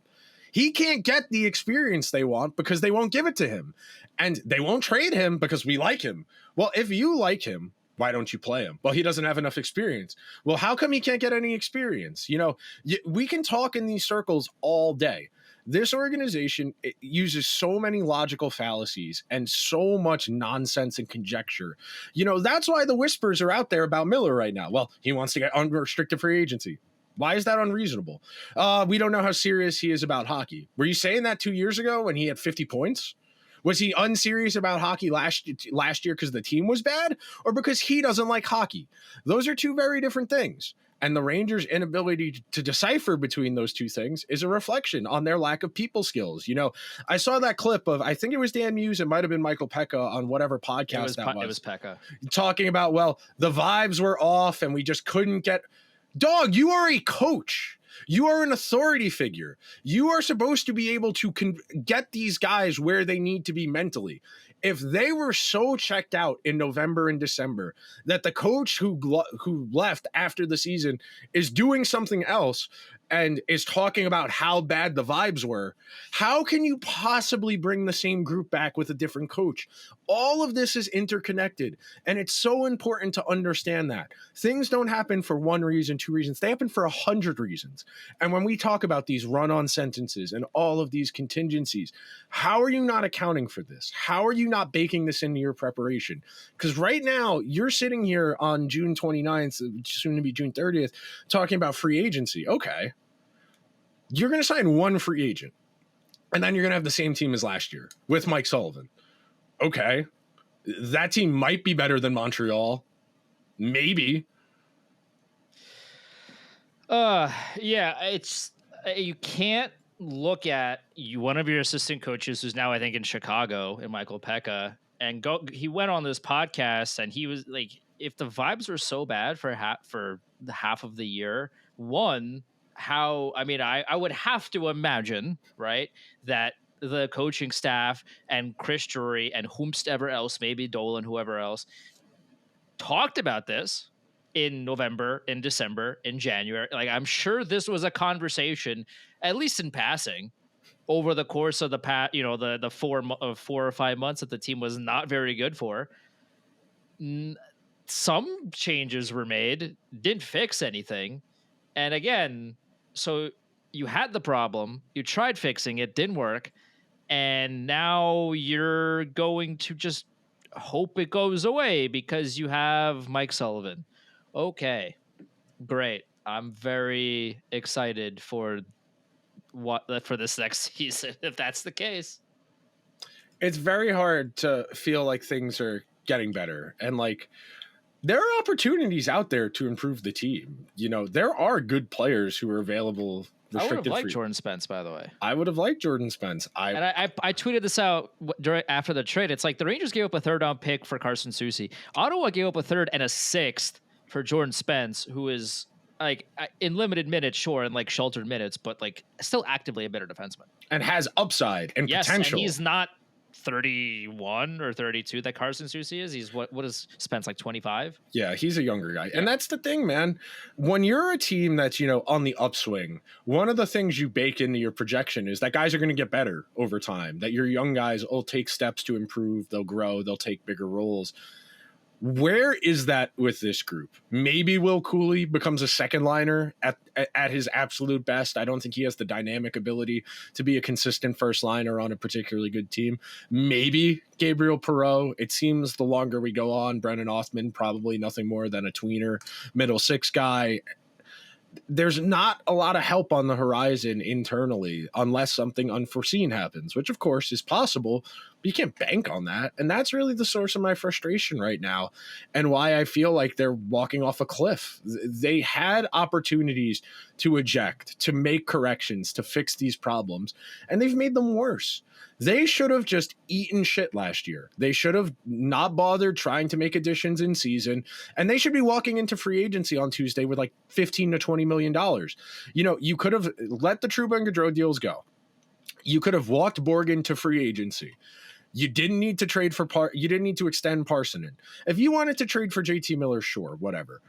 He can't get the experience they want because they won't give it to him. And they won't trade him because we like him. Well, if you like him, why don't you play him? Well, he doesn't have enough experience. Well, how come he can't get any experience? You know, we can talk in these circles all day. This organization, it uses so many logical fallacies and so much nonsense and conjecture. You know, that's why the whispers are out there about Miller right now. Well, he wants to get unrestricted free agency. Why is that unreasonable? We don't know how serious he is about hockey. Were you saying that 2 years ago when he had 50 points? Was he unserious about hockey last year because the team was bad, or because he doesn't like hockey? Those are two very different things. And the Rangers' inability to decipher between those two things is a reflection on their lack of people skills. You know, I saw that clip of, I think it was Dan Muse, it might have been Michael Pekka on whatever podcast that was. It was Pekka. Talking about, well, the vibes were off and we just couldn't get... Dog, you are a coach. You are an authority figure. You are supposed to be able to get these guys where they need to be mentally. If they were so checked out in November and December that the coach who left after the season is doing something else and is talking about how bad the vibes were, how can you possibly bring the same group back with a different coach? All of this is interconnected, and it's so important to understand that. Things don't happen for one reason, two reasons. They happen for 100 reasons. And when we talk about these run-on sentences and all of these contingencies, how are you not accounting for this? How are you not baking this into your preparation? Because right now, you're sitting here on June 29th, soon to be June 30th, talking about free agency. Okay. You're going to sign one free agent, and then you're going to have the same team as last year with Mike Sullivan. Okay. That team might be better than Montreal. Maybe. Yeah, it's you can't look at one of your assistant coaches who's now I think in Chicago, and Michael Pekka, and he went on this podcast and he was like, if the vibes were so bad for the half of the year, I would have to imagine, right, that the coaching staff and Chris Drury and whomstever else, maybe Dolan, whoever else, talked about this in November, in December, in January. Like, I'm sure this was a conversation, at least in passing, over the course of the past, the 4 or 5 months that the team was not very good for. Some changes were made, didn't fix anything. And again, so you had the problem, you tried fixing it, didn't work. And now you're going to just hope it goes away because you have Mike Sullivan. Okay, great. I'm very excited for this next season, if that's the case. It's very hard to feel like things are getting better. And like, there are opportunities out there to improve the team. You know, there are good players who are available. I would have liked Jordan Spence, by the way. I would have liked Jordan Spence. I tweeted this out after the trade. It's like the Rangers gave up a 3rd-round pick for Carson Soucy. Ottawa gave up a 3rd and a 6th for Jordan Spence, who is like in limited minutes, sure, and like sheltered minutes, but like still actively a better defenseman and has upside and potential. And he's not 31 or 32 that Carson Soucy is. He's what is Spence, like 25? Yeah, he's a younger guy. And that's the thing, man. When you're a team that's, on the upswing, one of the things you bake into your projection is that guys are going to get better over time, that your young guys will take steps to improve, they'll grow, they'll take bigger roles. Where is that with this group? Maybe Will Cooley becomes a second liner at his absolute best. I don't think he has the dynamic ability to be a consistent first liner on a particularly good team. Maybe Gabriel Perreault. It seems the longer we go on, Brennan Othman, probably nothing more than a tweener, middle six guy. There's not a lot of help on the horizon internally unless something unforeseen happens, which of course is possible, but you can't bank on that. And that's really the source of my frustration right now and why I feel like they're walking off a cliff. They had opportunities to eject, to make corrections, to fix these problems, and they've made them worse. They should have just eaten shit last year. They should have not bothered trying to make additions in season, and they should be walking into free agency on Tuesday with like $15 to $20 million. You could have let the Trouba and Gaudreau deals go. You could have walked Borgen to free agency. You didn't need to trade for you didn't need to extend Parsonen. If you wanted to trade for JT Miller, sure, whatever.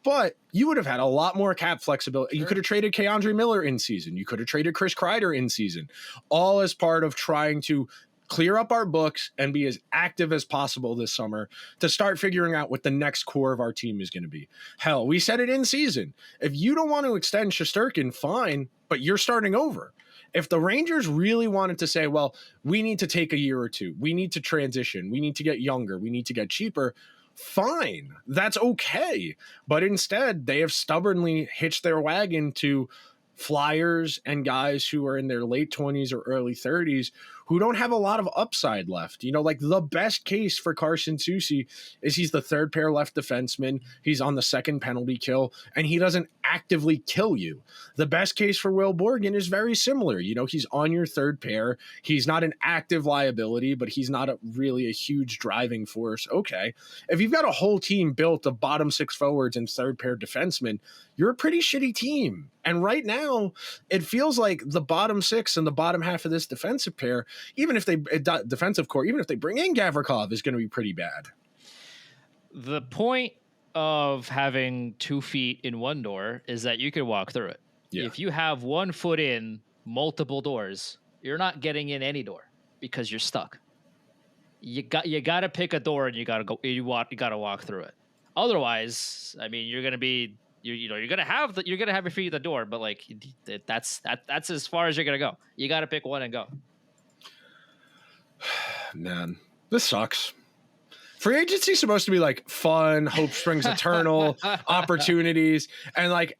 But you would have had a lot more cap flexibility. You could have traded Keandre Miller in season. You could have traded Chris Kreider in season, all as part of trying to clear up our books and be as active as possible this summer to start figuring out what the next core of our team is going to be. Hell, we said it in season. If you don't want to extend Shesterkin, fine, but you're starting over. If the Rangers really wanted to say, well, we need to take a year or two, we need to transition, we need to get younger, we need to get cheaper, fine, that's okay. But instead, they have stubbornly hitched their wagon to flyers and guys who are in their late 20s or early 30s who don't have a lot of upside left. Like the best case for Carson Soucy is he's the third pair left defenseman. He's on the second penalty kill, and he doesn't actively kill you. The best case for Will Borgen is very similar. He's on your third pair. He's not an active liability, but he's not really a huge driving force. Okay. If you've got a whole team built of bottom six forwards and third pair defensemen, you're a pretty shitty team. And right now, it feels like the bottom six and the bottom half of this defensive pair, even if defensive core, even if they bring in Gavrikov, is going to be pretty bad. The point of having 2 feet in one door is that you can walk through it. Yeah. If you have 1 foot in multiple doors, you're not getting in any door because you're stuck. You got to pick a door and you got to walk through it. Otherwise, I mean, you're going to be you're gonna have your feet at the door, but like that's as far as you're gonna go. You got to pick one and go. Man, this sucks. Free agency is supposed to be like fun, hope springs eternal, opportunities, and like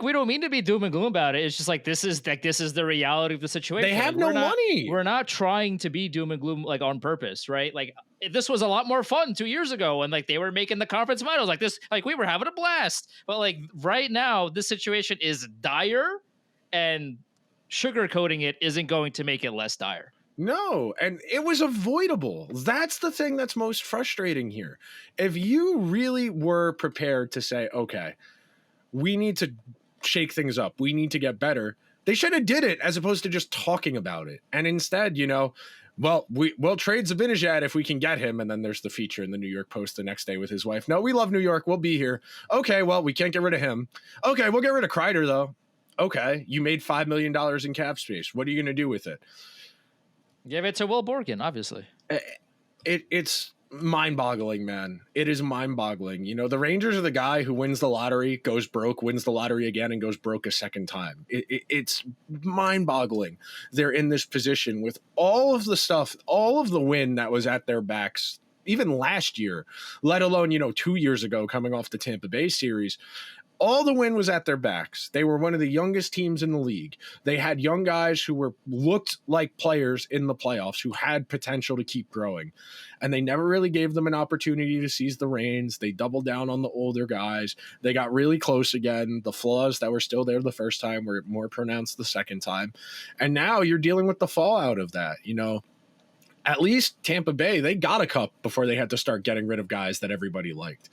we don't mean to be doom and gloom about it. It's just like this is the reality of the situation. They have no money. We're not trying to be doom and gloom like on purpose, right? Like this was a lot more fun 2 years ago when like they were making the conference finals like this, like we were having a blast. But like right now, this situation is dire, and sugarcoating it isn't going to make it less dire. No, and it was avoidable. That's the thing that's most frustrating here. If you really were prepared to say, okay, we need to shake things up, we need to get better, they should have did it as opposed to just talking about it. And instead, we'll trade Zibanejad if we can get him. And then there's the feature in the New York Post the next day with his wife. No, we love New York. We'll be here. Okay, well, we can't get rid of him. Okay, we'll get rid of Kreider, though. Okay, you made $5 million in cap space. What are you going to do with it? Give it to Will Borgen, obviously. It's mind-boggling, man. It is mind-boggling. The Rangers are the guy who wins the lottery, goes broke, wins the lottery again, and goes broke a second time. It's mind-boggling. They're in this position with all of the stuff, all of the win that was at their backs, even last year, let alone, 2 years ago coming off the Tampa Bay series. All the win was at their backs. They were one of the youngest teams in the league. They had young guys who looked like players in the playoffs who had potential to keep growing. And they never really gave them an opportunity to seize the reins. They doubled down on the older guys. They got really close again. The flaws that were still there the first time were more pronounced the second time. And now you're dealing with the fallout of that, At least Tampa Bay, they got a cup before they had to start getting rid of guys that everybody liked.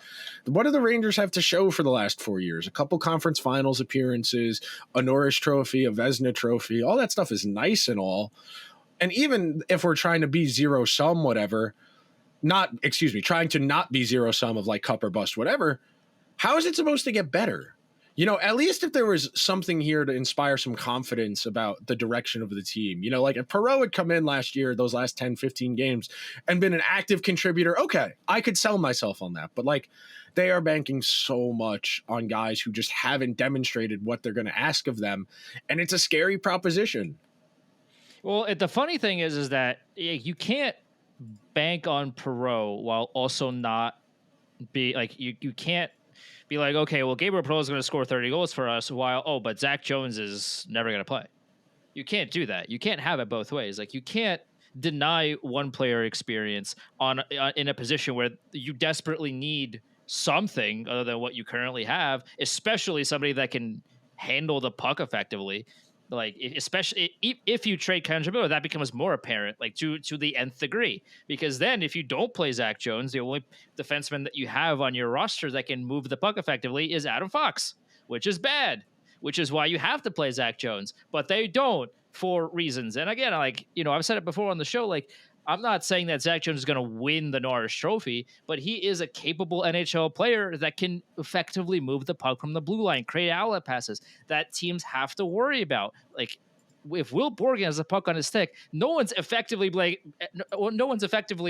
What do the Rangers have to show for the last 4 years? A couple conference finals appearances, a Norris Trophy, a Vezina Trophy. All that stuff is nice and all. And even if we're trying to be zero sum, whatever, trying to not be zero sum of like cup or bust, whatever, how is it supposed to get better? You know, at least if there was something here to inspire some confidence about the direction of the team, you know, like if Perreault had come in last year, those last 10, 15 games and been an active contributor, okay, I could sell myself on that. But like they are banking so much on guys who just haven't demonstrated what they're going to ask of them. And it's a scary proposition. Well, the funny thing is that you can't bank on Perreault while also not be like, you can't be like, okay, well, Gabriel Perreault is going to score 30 goals for us but Zach Jones is never going to play. You can't do that. You can't have it both ways. Like you can't deny one player experience in a position where you desperately need something other than what you currently have, especially somebody that can handle the puck effectively. Like especially if you trade Kandra, that becomes more apparent, like to the nth degree. Because then, if you don't play Zach Jones, the only defenseman that you have on your roster that can move the puck effectively is Adam Fox, which is bad. Which is why you have to play Zach Jones, but they don't for reasons. And again, like I've said it before on the show, like I'm not saying that Zach Jones is going to win the Norris Trophy, but he is a capable NHL player that can effectively move the puck from the blue line, create outlet passes that teams have to worry about. Like if Will Borgen has a puck on his stick, no one's effectively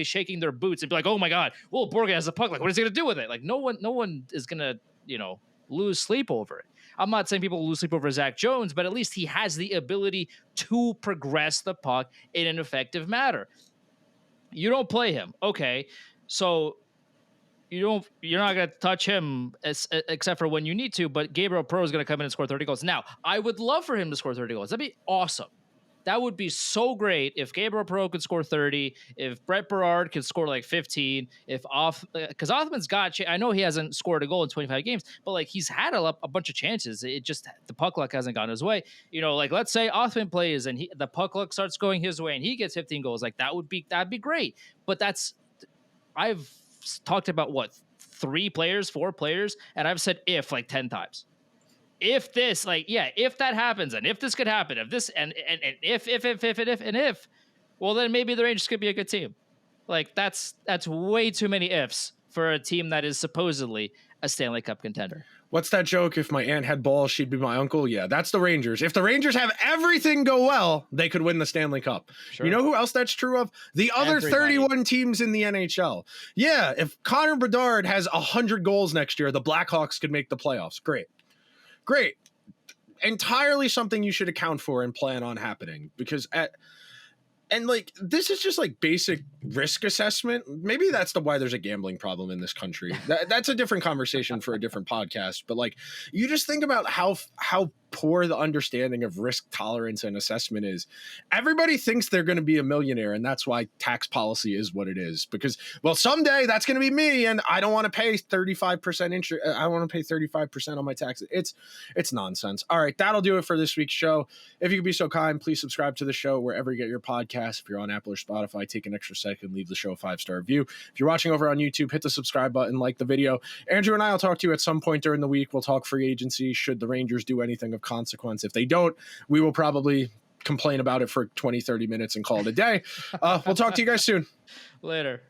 shaking their boots and be like, "Oh my God, Will Borgen has a puck. Like, what is he going to do with it?" Like no one is going to lose sleep over it. I'm not saying people lose sleep over Zach Jones, but at least he has the ability to progress the puck in an effective manner. You don't play him. Okay. So you're not going to touch him except for when you need to, but Gabriel Perreault is going to come in and score 30 goals. Now, I would love for him to score 30 goals. That'd be awesome. That would be so great if Gabriel Perreault could score 30, if Brett Berard could score like 15, because Othman's I know he hasn't scored a goal in 25 games, but like he's had a bunch of chances. It just, the puck luck hasn't gone his way. Like let's say Othman plays and the puck luck starts going his way and he gets 15 goals. Like that'd be great. But I've talked about 4 players, and I've said if like 10 times. If this, if that happens, and if this could happen, if this, and if, well, then maybe the Rangers could be a good team. Like that's way too many ifs for a team that is supposedly a Stanley Cup contender. What's that joke? If my aunt had balls, she'd be my uncle. Yeah, that's the Rangers. If the Rangers have everything go well, they could win the Stanley Cup. Sure. You know who else that's true of? The other 31 teams in the NHL. Yeah, if Connor Bedard has 100 goals next year, the Blackhawks could make the playoffs. Great. Entirely something you should account for and plan on happening, because this is just like basic risk assessment. Maybe that's why there's a gambling problem in this country. That's a different conversation for a different podcast. But like, you just think about how poor the understanding of risk tolerance and assessment is. Everybody thinks they're going to be a millionaire, and that's why tax policy is what it is. Because, well, someday that's going to be me, and I don't want to pay 35% interest. I want to pay 35% on my taxes. It's nonsense. All right, that'll do it for this week's show. If you could be so kind, please subscribe to the show wherever you get your podcast. If you're on Apple or Spotify, take an extra second, leave the show a 5-star review. If you're watching over on YouTube, hit the subscribe button, like the video. Andrew and I will talk to you at some point during the week. We'll talk free agency. Should the Rangers do anything of consequence? If they don't, we will probably complain about it for 20-30 minutes and call it a day. We'll talk to you guys soon. Later.